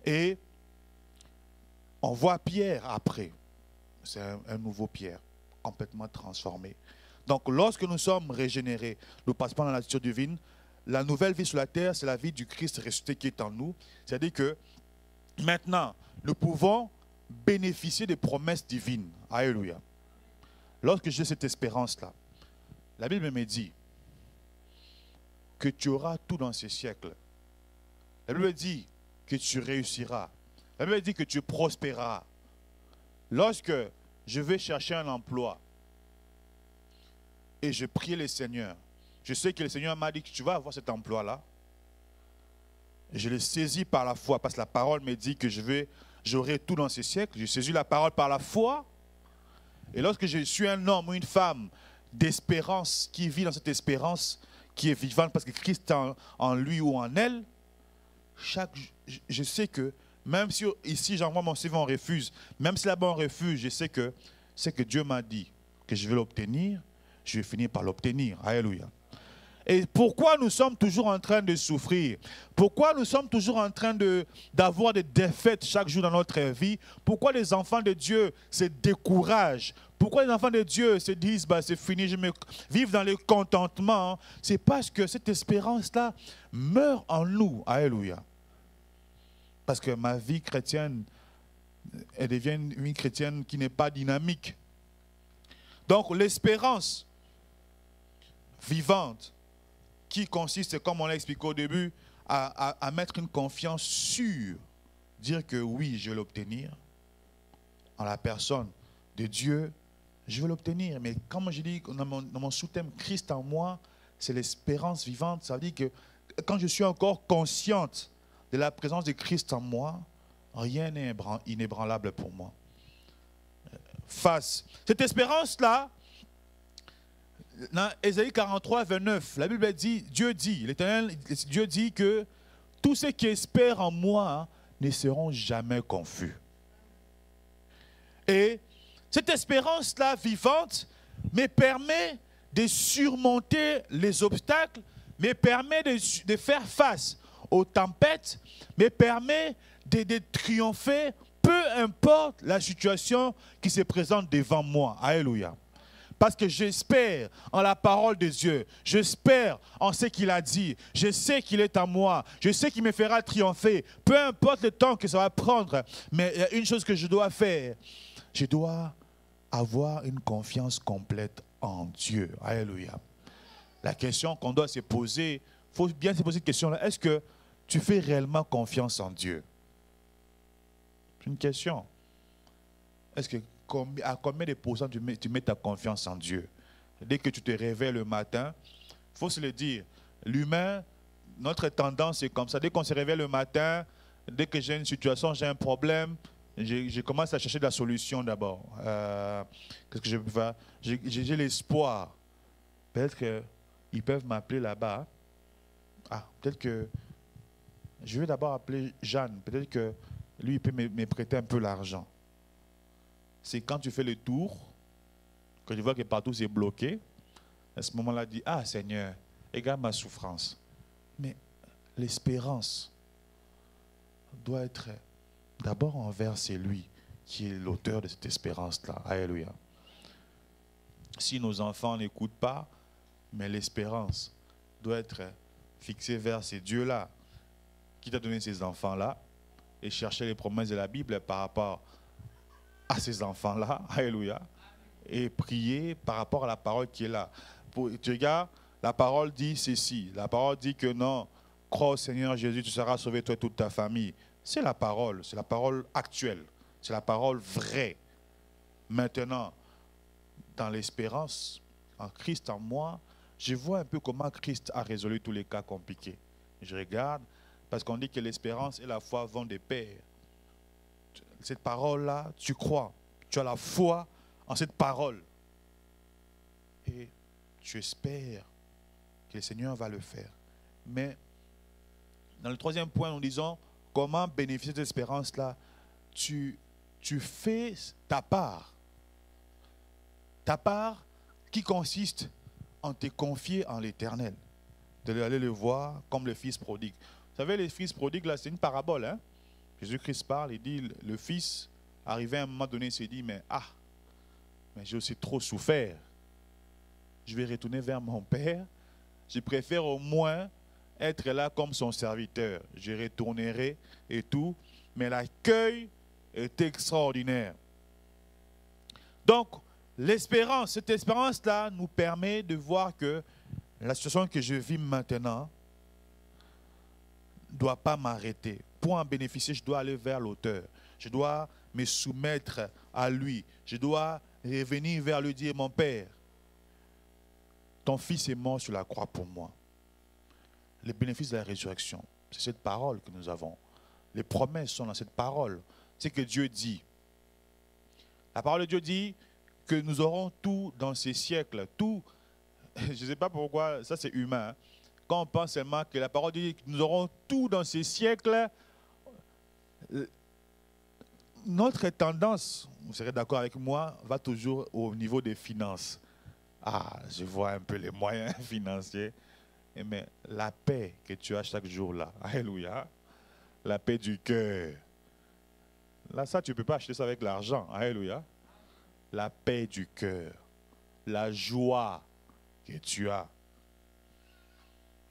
Et on voit Pierre après. C'est un nouveau Pierre, complètement transformé. Donc lorsque nous sommes régénérés, nous passons dans la nature divine, la nouvelle vie sur la terre, c'est la vie du Christ ressuscité qui est en nous. C'est-à-dire que maintenant, nous pouvons bénéficier des promesses divines. Alléluia. Lorsque j'ai cette espérance-là, la Bible me dit que tu auras tout dans ces siècles. La Bible dit que tu réussiras. La Bible dit que tu prospéreras. Lorsque je vais chercher un emploi et je prie le Seigneur, je sais que le Seigneur m'a dit que tu vas avoir cet emploi-là. Je le saisis par la foi parce que la parole me dit que j'aurai tout dans ces siècles. Je saisis la parole par la foi. Et lorsque je suis un homme ou une femme d'espérance qui vit dans cette espérance qui est vivante parce que Christ est en lui ou en elle, je sais que même si ici j'envoie mon CV, on refuse, même si là-bas on refuse, je sais que Dieu m'a dit que je vais l'obtenir, je vais finir par l'obtenir. Alléluia. Et pourquoi nous sommes toujours en train de souffrir? Pourquoi nous sommes toujours en train d'avoir des défaites chaque jour dans notre vie? Pourquoi les enfants de Dieu se découragent? Pourquoi les enfants de Dieu se disent, bah, c'est fini, je me vivre dans le contentement? C'est parce que cette espérance-là meurt en nous. Alléluia. Parce que ma vie chrétienne, elle devient une vie chrétienne qui n'est pas dynamique. Donc l'espérance vivante, qui consiste, comme on l'a expliqué au début, à mettre une confiance sûre, dire que oui, je vais l'obtenir, en la personne de Dieu, je vais l'obtenir. Mais comme je dis dans mon sous-thème, Christ en moi, c'est l'espérance vivante. Ça veut dire que quand je suis encore consciente de la présence de Christ en moi, rien n'est inébranlable pour moi. Face cette espérance-là, dans Ésaïe 43, 29, la Bible dit, l'Éternel, Dieu dit que tous ceux qui espèrent en moi ne seront jamais confus. Et cette espérance-là vivante me permet de surmonter les obstacles, me permet de faire face aux tempêtes, me permet de triompher, peu importe la situation qui se présente devant moi. Alléluia. Parce que j'espère en la parole de Dieu. J'espère en ce qu'il a dit. Je sais qu'il est en moi. Je sais qu'il me fera triompher. Peu importe le temps que ça va prendre. Mais il y a une chose que je dois faire. Je dois avoir une confiance complète en Dieu. Alléluia. La question qu'on doit se poser, il faut bien se poser cette question-là. Est-ce que tu fais réellement confiance en Dieu? C'est une question. Est-ce que à combien de pourcents tu mets ta confiance en Dieu? Dès que tu te réveilles le matin, il faut se le dire, l'humain, notre tendance est comme ça. Dès qu'on se réveille le matin, dès que j'ai une situation, j'ai un problème, je commence à chercher la solution d'abord. Qu'est-ce que je peux faire? J'ai l'espoir. Peut-être qu'ils peuvent m'appeler là-bas. Ah, peut-être que je vais d'abord appeler Jeanne. Peut-être que lui, il peut me prêter un peu l'argent. C'est quand tu fais le tour, que tu vois que partout c'est bloqué, À ce moment-là, dit, ah Seigneur, regarde ma souffrance. Mais l'espérance doit être d'abord envers celui qui est l'auteur de cette espérance-là. Alléluia. Si nos enfants n'écoutent pas, mais l'espérance doit être fixée vers ces dieux-là qui t'a donné ces enfants-là et chercher les promesses de la Bible par rapport à ces enfants-là. Alléluia. Et prier par rapport à la parole qui est là. Tu regardes, la parole dit ceci. La parole dit que non, crois au Seigneur Jésus, tu seras sauvé toi et toute ta famille. C'est la parole actuelle. C'est la parole vraie. Maintenant, dans l'espérance, en Christ, en moi, je vois un peu comment Christ a résolu tous les cas compliqués. Je regarde, parce qu'on dit que l'espérance et la foi vont de pair. Cette parole-là, tu crois, tu as la foi en cette parole. Et tu espères que le Seigneur va le faire. Mais dans le troisième point, nous disons comment bénéficier de cette espérance-là. Tu fais ta part. Ta part qui consiste en te confier en l'Éternel. D'aller le voir comme le fils prodigue. Vous savez, les fils prodigues, là, c'est une parabole. Hein? Jésus-Christ parle, il dit, le fils, arrivé à un moment donné, il s'est dit, mais j'ai aussi trop souffert. Je vais retourner vers mon père. Je préfère au moins être là comme son serviteur. Je retournerai et tout. Mais l'accueil est extraordinaire. Donc, l'espérance, cette espérance-là nous permet de voir que la situation que je vis maintenant ne doit pas m'arrêter. Pour en bénéficier, je dois aller vers l'auteur. Je dois me soumettre à lui. Je dois revenir vers lui et dire, mon Père, ton fils est mort sur la croix pour moi. Les bénéfices de la résurrection, c'est cette parole que nous avons. Les promesses sont dans cette parole. C'est que Dieu dit. La parole de Dieu dit que nous aurons tout dans ces siècles. Tout, je ne sais pas pourquoi, ça c'est humain. Hein. Quand on pense seulement que la parole dit que nous aurons tout dans ces siècles, notre tendance, vous serez d'accord avec moi, va toujours au niveau des finances. Ah, je vois un peu les moyens financiers. Mais la paix que tu as chaque jour là, alléluia, la paix du cœur. Là, ça, tu ne peux pas acheter ça avec l'argent, alléluia. La paix du cœur, la joie que tu as,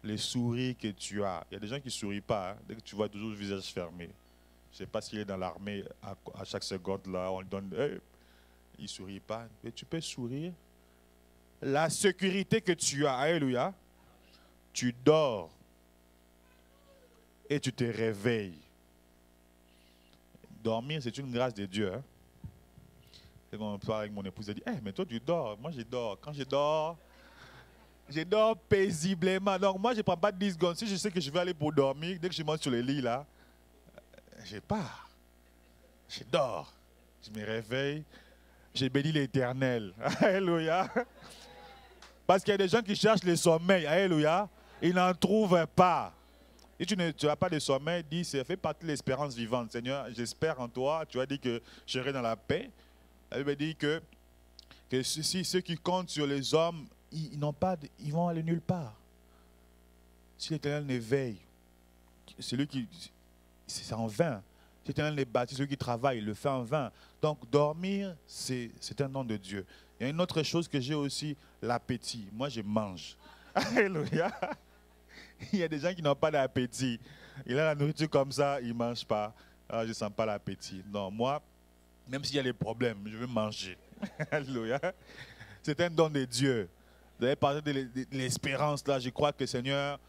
les sourires que tu as. Il y a des gens qui ne sourient pas, hein, dès que tu vois toujours le visage fermé. Je ne sais pas s'il est dans l'armée, à chaque seconde, là, on lui donne, hey, il ne sourit pas. Mais tu peux sourire. La sécurité que tu as, alléluia. Tu dors et tu te réveilles. Dormir, c'est une grâce de Dieu. Hein? Et quand on parle avec mon épouse, elle dit, hey, mais toi tu dors. Moi je dors. Quand je dors paisiblement. Donc moi je ne prends pas 10 secondes. Si je sais que je vais aller pour dormir, dès que je monte sur le lit là, je pars. Je dors. Je me réveille. Je bénis l'Éternel. Alléluia. Parce qu'il y a des gens qui cherchent le sommeil. Alléluia. Ils n'en trouvent pas. Et tu n'as pas de sommeil, dis, ça fait partie de l'espérance vivante. Seigneur, j'espère en toi. Tu as dit que je serai dans la paix. Elle me dit que ceux qui comptent sur les hommes, ils vont aller nulle part. Si l'Éternel ne veille, c'est en vain. Si l'Éternel ne bâtit, celui qui travaille, il le fait en vain. Donc dormir, c'est un don de Dieu. Il y a une autre chose que j'ai aussi, l'appétit. Moi, je mange. Alléluia. Il y a des gens qui n'ont pas d'appétit. Il a la nourriture comme ça, il ne mange pas. Alors, je ne sens pas l'appétit. Non, moi, même s'il y a des problèmes, je veux manger. Alléluia. C'est un don de Dieu. Vous avez parlé de l'espérance là. Je crois que Seigneur,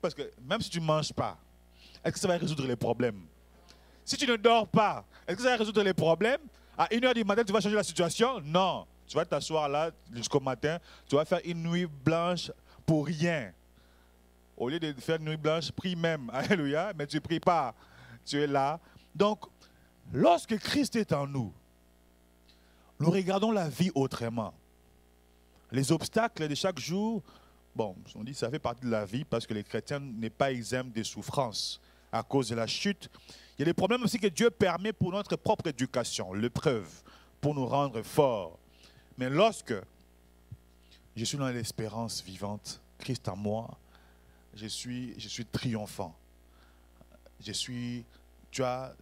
parce que même si tu ne manges pas, est-ce que ça va résoudre les problèmes? Si tu ne dors pas, est-ce que ça va résoudre les problèmes? À 1h du matin, tu vas changer la situation? Non. Tu vas t'asseoir là jusqu'au matin, tu vas faire une nuit blanche pour rien. Au lieu de faire une nuit blanche, prie même. Alléluia. Mais tu ne pries pas. Tu es là. Donc, lorsque Christ est en nous, nous regardons la vie autrement. Les obstacles de chaque jour, bon, on dit que ça fait partie de la vie parce que les chrétiens n'est pas exempt des souffrances à cause de la chute. Il y a des problèmes aussi que Dieu permet pour notre propre éducation, l'épreuve, pour nous rendre forts. Mais lorsque Je suis dans l'espérance vivante. Christ en moi. Je suis triomphant.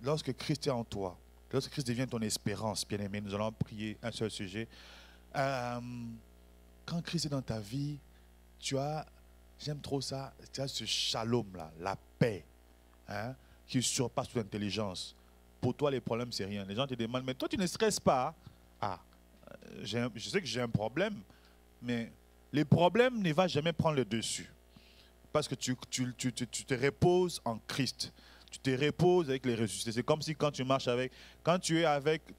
Lorsque Christ est en toi, lorsque Christ devient ton espérance, bien-aimé, nous allons prier un seul sujet. Quand Christ est dans ta vie, j'aime trop ça, tu as ce shalom-là, la paix, hein, qui surpasse toute intelligence. Pour toi, les problèmes, c'est rien. Les gens te demandent, mais toi, tu ne stresses pas. Je sais que j'ai un problème, mais les problèmes ne vont jamais prendre le dessus. Parce que tu te reposes en Christ. Tu te reposes avec les ressuscités. C'est comme si quand tu marches tu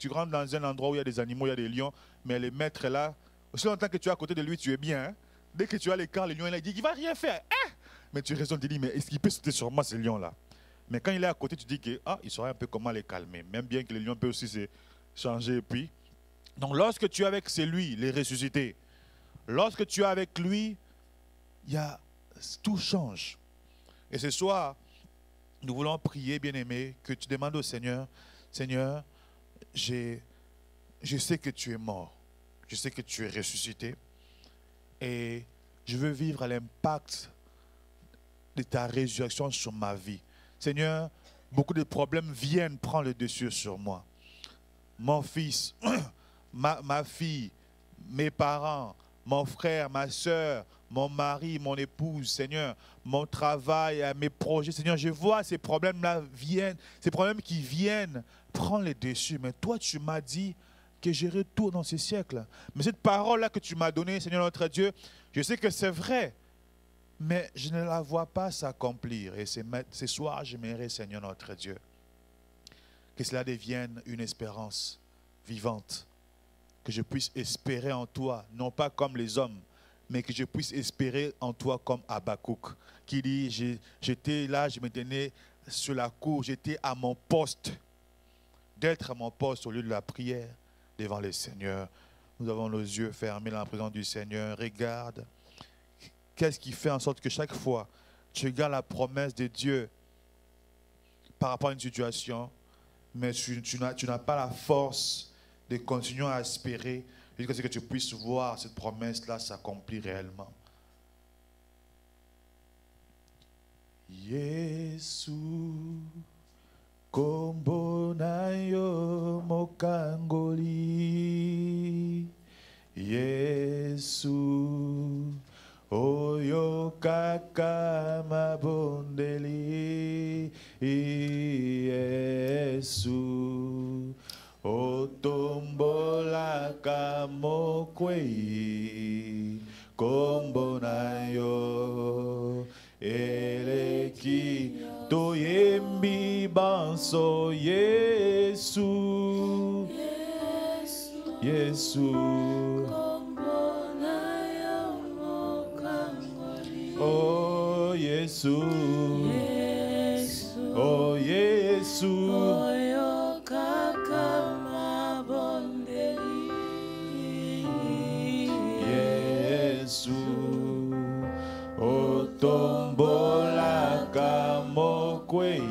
rentres dans un endroit où il y a des animaux, il y a des lions, mais le maître est là. Aussi longtemps que tu es à côté de lui, tu es bien. Hein? Dès que tu as l'écart, le lion il dit qu'il ne va rien faire. Hein? Mais tu raisonnes, tu dis, mais est-ce qu'il peut sauter sur moi, ce lion-là? Mais quand il est à côté, tu dis qu'il saurait un peu comment les calmer. Même bien que le lion peut aussi se changer. Et puis, donc lorsque tu es avec celui, les ressuscités, lorsque tu es avec lui, tout change. Et ce soir, nous voulons prier, bien-aimé, que tu demandes au Seigneur, Seigneur, je sais que tu es mort. Je sais que tu es ressuscité. Et je veux vivre à l'impact de ta résurrection sur ma vie. Seigneur, beaucoup de problèmes viennent prendre le dessus sur moi. Mon fils, ma fille, mes parents, mon frère, ma soeur, mon mari, mon épouse, Seigneur, mon travail, mes projets, Seigneur, je vois ces problèmes-là ces problèmes qui viennent prendre le dessus. Mais toi, tu m'as dit que je retourne dans ce siècle. Mais cette parole-là que tu m'as donnée, Seigneur notre Dieu, je sais que c'est vrai, mais je ne la vois pas s'accomplir. Et ce soir, j'aimerais, Seigneur notre Dieu, que cela devienne une espérance vivante, que je puisse espérer en toi, non pas comme les hommes, mais que je puisse espérer en toi comme Habakkuk, qui dit, j'étais là, je me tenais sur la cour, j'étais à mon poste, d'être à mon poste au lieu de la prière devant le Seigneur. Nous avons nos yeux fermés dans la présence du Seigneur. Regarde, qu'est-ce qui fait en sorte que chaque fois, tu regardes la promesse de Dieu par rapport à une situation, mais tu n'as pas la force de continuer à espérer jusqu'à ce que tu puisses voir cette promesse-là s'accomplir réellement. Yesu kombo na yo mokangoli Yesu oyo kaka mabondeli Yesu otombolaka mokwei kombo na yo eleki toyembi banso Yesu Yesu kombo na yo mokangoli oh Yesu oh Yesu oyo kaka mabondeli Yesu otombolaka mokwei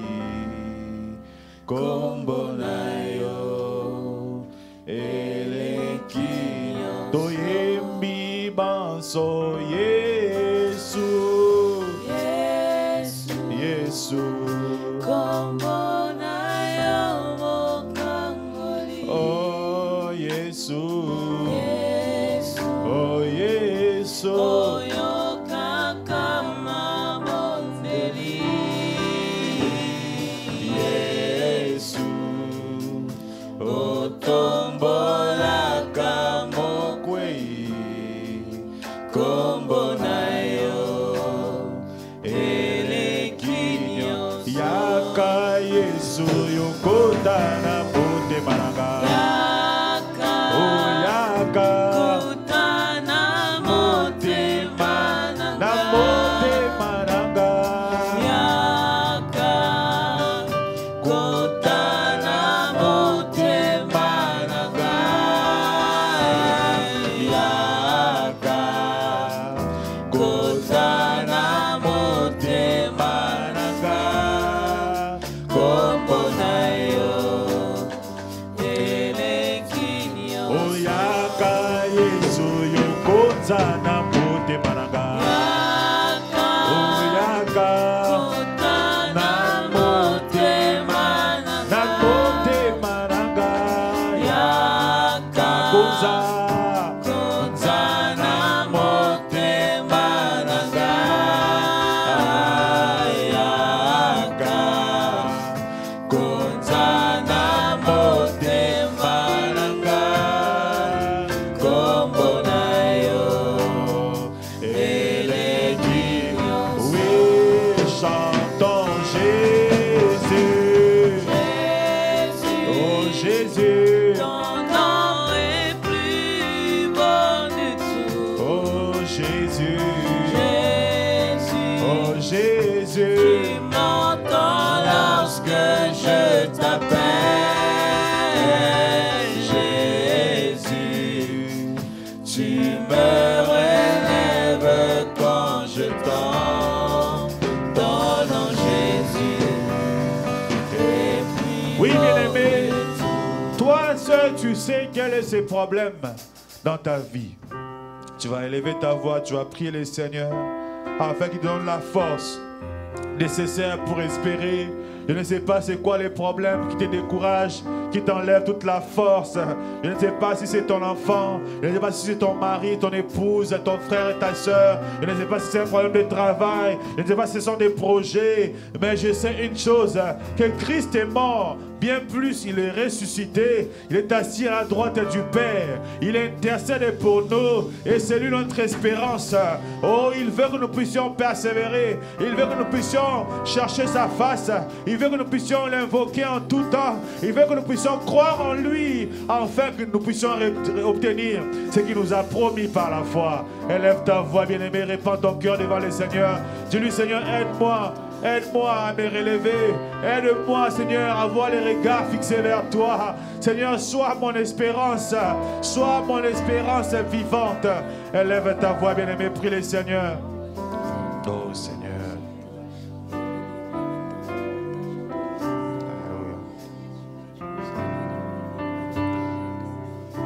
kombo na yo eleki toyembi banso Yesu Yesu kombo na yo mokangoli oh Yesu oh Yesu oyo kaka mabondeli Yesu otombolaka mokwei kombo na yo eleki yaka Yesu yokota na bote maranga oh yaka Kozana mote mananga. Oyaka. Na mote mananga. Yaka. Kozana mote mananga. Yaka. Kozana mote mananga. Kombonayo. Oui, chantons Jésus. Oh Jésus. Ton nom est plus bon du tout. Oh Jésus. Jésus. Oh Jésus. Tu m'entends lorsque je t'appelle. Jésus. Tu me relèves quand je tombe. Ton nom Jésus est plus Oui, beau bien-aimé. que tout. Toi seul, tu sais quels sont ces problèmes dans ta vie. Tu vas élever ta voix, tu vas prier le Seigneur afin qu'il te donne la force nécessaire pour espérer. Je ne sais pas c'est quoi les problèmes qui te découragent, qui t'enlèvent toute la force. Je ne sais pas si c'est ton enfant, je ne sais pas si c'est ton mari, ton épouse, ton frère et ta soeur. Je ne sais pas si c'est un problème de travail, je ne sais pas si ce sont des projets. Mais je sais une chose, que Christ est mort. Bien plus, il est ressuscité. Il est assis à la droite du Père. Il intercède pour nous. Et c'est lui notre espérance. Oh, il veut que nous puissions persévérer. Il veut que nous puissions chercher sa face. Il veut que nous puissions l'invoquer en tout temps. Il veut que nous puissions croire en lui. Afin que nous puissions obtenir ce qu'il nous a promis par la foi. Élève ta voix, bien-aimé. Répands ton cœur devant le Seigneur. Dis-lui, Seigneur, aide-moi. Aide-moi à me relever. Aide-moi, Seigneur, à avoir les regards fixés vers toi. Seigneur, sois mon espérance. Sois mon espérance vivante. Élève ta voix, bien-aimé. Prie le Seigneur. Oh, Seigneur.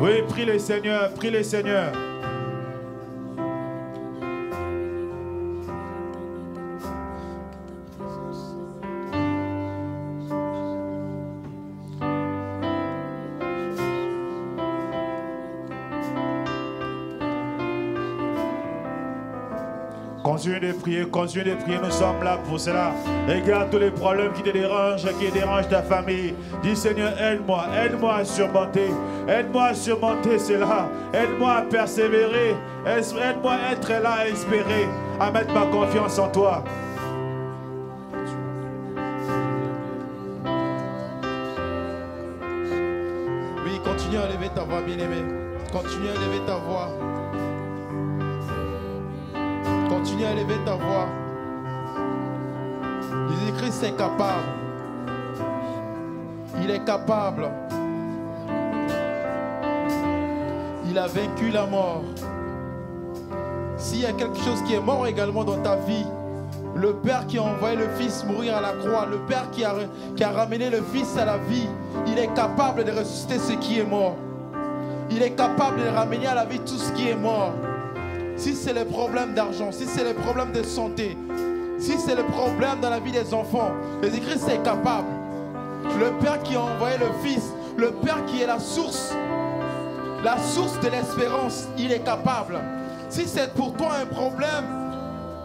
Oui, prie le Seigneur. Prie le Seigneur. Continue de prier, nous sommes là pour cela. Regarde tous les problèmes qui te dérangent, qui dérangent ta famille. Dis Seigneur, aide-moi à surmonter cela. Aide-moi à persévérer, aide-moi à être là, à espérer, à mettre ma confiance en toi. Oui, continue à élever ta voix, bien-aimé. Continue à élever ta voix. Continue à élever ta voix. Jésus-Christ est capable. Il est capable. Il a vaincu la mort. S'il y a quelque chose qui est mort également dans ta vie, le Père qui a envoyé le Fils mourir à la croix, le Père qui a ramené le Fils à la vie, il est capable de ressusciter ce qui est mort. Il est capable de ramener à la vie tout ce qui est mort. Si c'est les problèmes d'argent, si c'est les problèmes de santé, si c'est le problème dans la vie des enfants, Jésus-Christ est capable. Le Père qui a envoyé le Fils, le Père qui est la source de l'espérance, il est capable. Si c'est pour toi un problème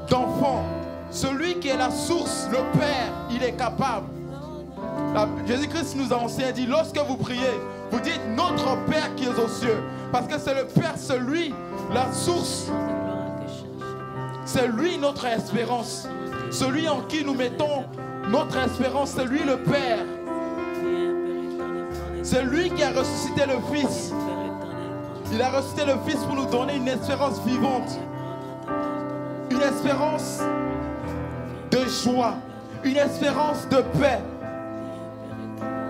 d'enfant, celui qui est la source, le Père, il est capable. Jésus-Christ nous a enseigné, dit, lorsque vous priez, vous dites notre Père qui est aux cieux. Parce que c'est le Père, c'est lui, la source. C'est lui notre espérance. Celui en qui nous mettons notre espérance, c'est lui le Père. C'est lui qui a ressuscité le Fils. Il a ressuscité le Fils pour nous donner une espérance vivante. Une espérance de joie. Une espérance de paix.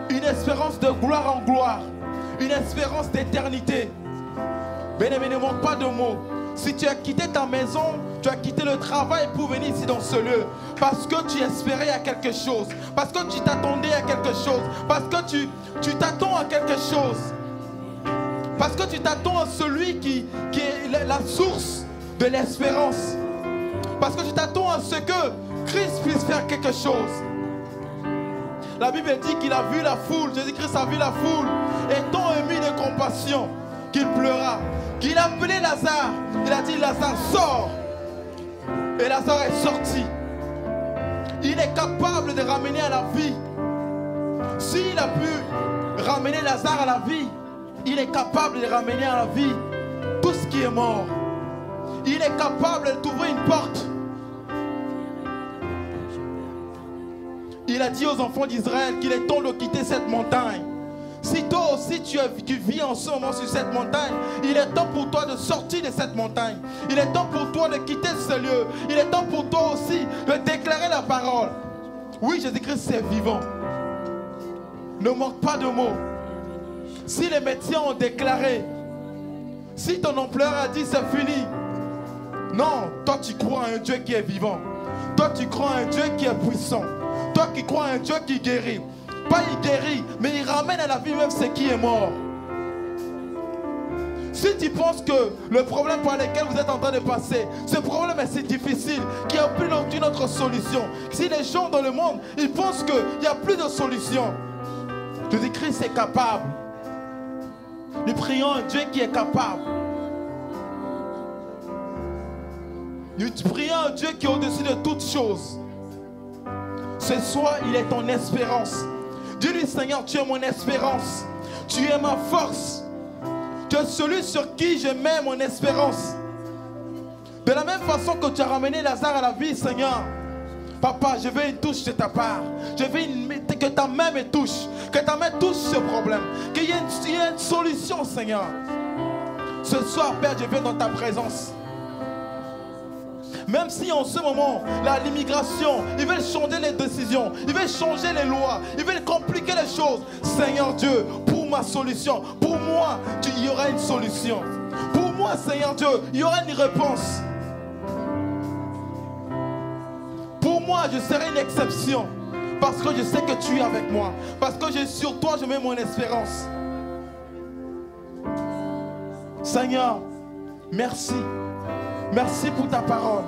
Une espérance de gloire en gloire. Une espérance d'éternité. Bien-aimé, ne manque pas de mots. Si tu as quitté ta maison, tu as quitté le travail pour venir ici dans ce lieu, parce que tu espérais à quelque chose, parce que tu t'attendais à quelque chose, parce que tu t'attends à quelque chose, parce que tu t'attends à celui qui est la source de l'espérance. Parce que tu t'attends à ce que Christ puisse faire quelque chose. La Bible dit qu'il a vu la foule, Jésus-Christ a vu la foule, étant ému de compassion, qu'il pleura, qu'il a appelé Lazare. Il a dit, Lazare, sors. Et Lazare est sorti. Il est capable de ramener à la vie. S'il a pu ramener Lazare à la vie, il est capable de ramener à la vie tout ce qui est mort. Il est capable de t'ouvrir une porte. Il a dit aux enfants d'Israël qu'il est temps de quitter cette montagne. Si toi aussi tu vis en ce moment sur cette montagne, il est temps pour toi de sortir de cette montagne. Il est temps pour toi de quitter ce lieu. Il est temps pour toi aussi de déclarer la parole. Oui, Jésus-Christ est vivant. Ne manque pas de mots. Si les médecins ont déclaré, si ton employeur a dit c'est fini, non, toi tu crois à un Dieu qui est vivant. Toi tu crois à un Dieu qui est puissant. Toi qui crois à un Dieu qui guérit. Pas il guérit, mais il ramène à la vie même ce qui est mort. Si tu penses que le problème par lequel vous êtes en train de passer, ce problème est si difficile qu'il n'y a plus aucune autre solution. Si les gens dans le monde, ils pensent qu'il n'y a plus de solution, Jésus-Christ est capable. Nous prions un Dieu qui est capable. Nous prions un Dieu qui est au-dessus de toutes choses. Ce soir, il est ton espérance. Dis-lui, Seigneur, tu es mon espérance. Tu es ma force. Tu es celui sur qui je mets mon espérance. De la même façon que tu as ramené Lazare à la vie, Seigneur, Papa, je veux une touche de ta part. Je veux que ta main me touche. Que ta main touche ce problème. Qu'il y ait une solution, Seigneur. Ce soir, Père, je viens dans ta présence. Même si en ce moment, l'immigration, ils veulent changer les décisions, ils veulent changer les lois, ils veulent compliquer les choses. Seigneur Dieu, pour ma solution, pour moi, il y aura une solution. Pour moi, Seigneur Dieu, il y aura une réponse. Pour moi, je serai une exception. Parce que je sais que tu es avec moi. Parce que sur toi, je mets mon espérance. Seigneur, merci. Merci pour ta parole.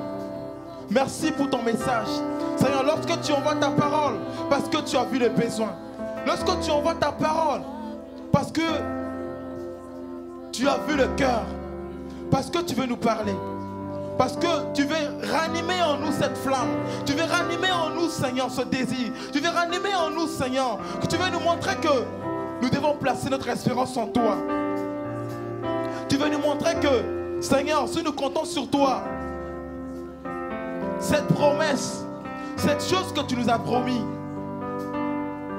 Merci pour ton message. Seigneur, lorsque tu envoies ta parole, parce que tu as vu les besoins. Lorsque tu envoies ta parole, parce que tu as vu le cœur. Parce que tu veux nous parler. Parce que tu veux ranimer en nous cette flamme. Tu veux ranimer en nous, Seigneur, ce désir. Tu veux ranimer en nous, Seigneur, que tu veux nous montrer que nous devons placer notre espérance en toi. Tu veux nous montrer que, Seigneur, si nous comptons sur toi, cette promesse, cette chose que tu nous as promis,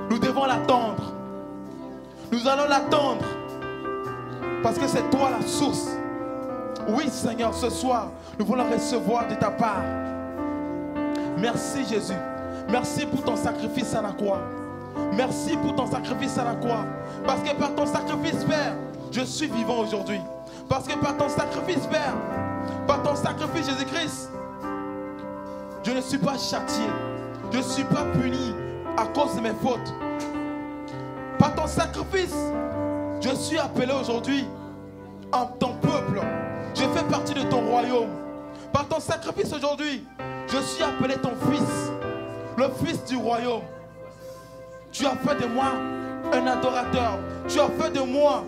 nous devons l'attendre. Nous allons l'attendre. Parce que c'est toi la source. Oui, Seigneur, ce soir, nous voulons recevoir de ta part. Merci, Jésus. Merci pour ton sacrifice à la croix. Merci pour ton sacrifice à la croix. Parce que par ton sacrifice, Père, je suis vivant aujourd'hui. Parce que par ton sacrifice, Père, par ton sacrifice, Jésus-Christ, je ne suis pas châtié. Je ne suis pas puni à cause de mes fautes. Par ton sacrifice, je suis appelé aujourd'hui en ton peuple. Je fais partie de ton royaume. Par ton sacrifice aujourd'hui, je suis appelé ton fils, le fils du royaume. Tu as fait de moi un adorateur. Tu as fait de moi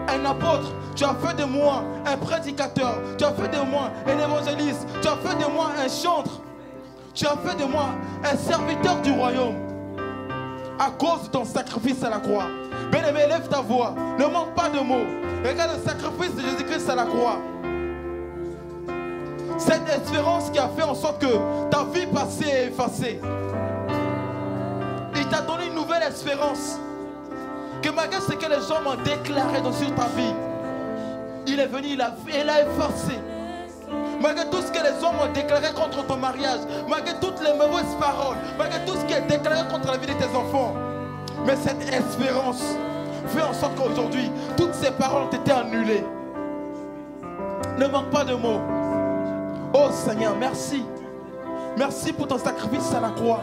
un apôtre. Tu as fait de moi un prédicateur. Tu as fait de moi un évangéliste. Tu as fait de moi un chantre. Tu as fait de moi un serviteur du royaume. À cause de ton sacrifice à la croix. Bien-aimé, lève ta voix. Ne manque pas de mots. Regarde le sacrifice de Jésus-Christ à la croix. Cette espérance qui a fait en sorte que ta vie passée est effacée. Il t'a donné une nouvelle espérance. Que malgré ce que les gens m'ont déclaré sur ta vie, il est venu, il a effacé. Malgré tout ce que les hommes ont déclaré contre ton mariage, malgré toutes les mauvaises paroles, malgré tout ce qui est déclaré contre la vie de tes enfants. Mais cette espérance fait en sorte qu'aujourd'hui, toutes ces paroles ont été annulées. Ne manque pas de mots. Oh Seigneur, merci. Merci pour ton sacrifice à la croix.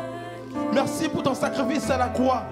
Merci pour ton sacrifice à la croix.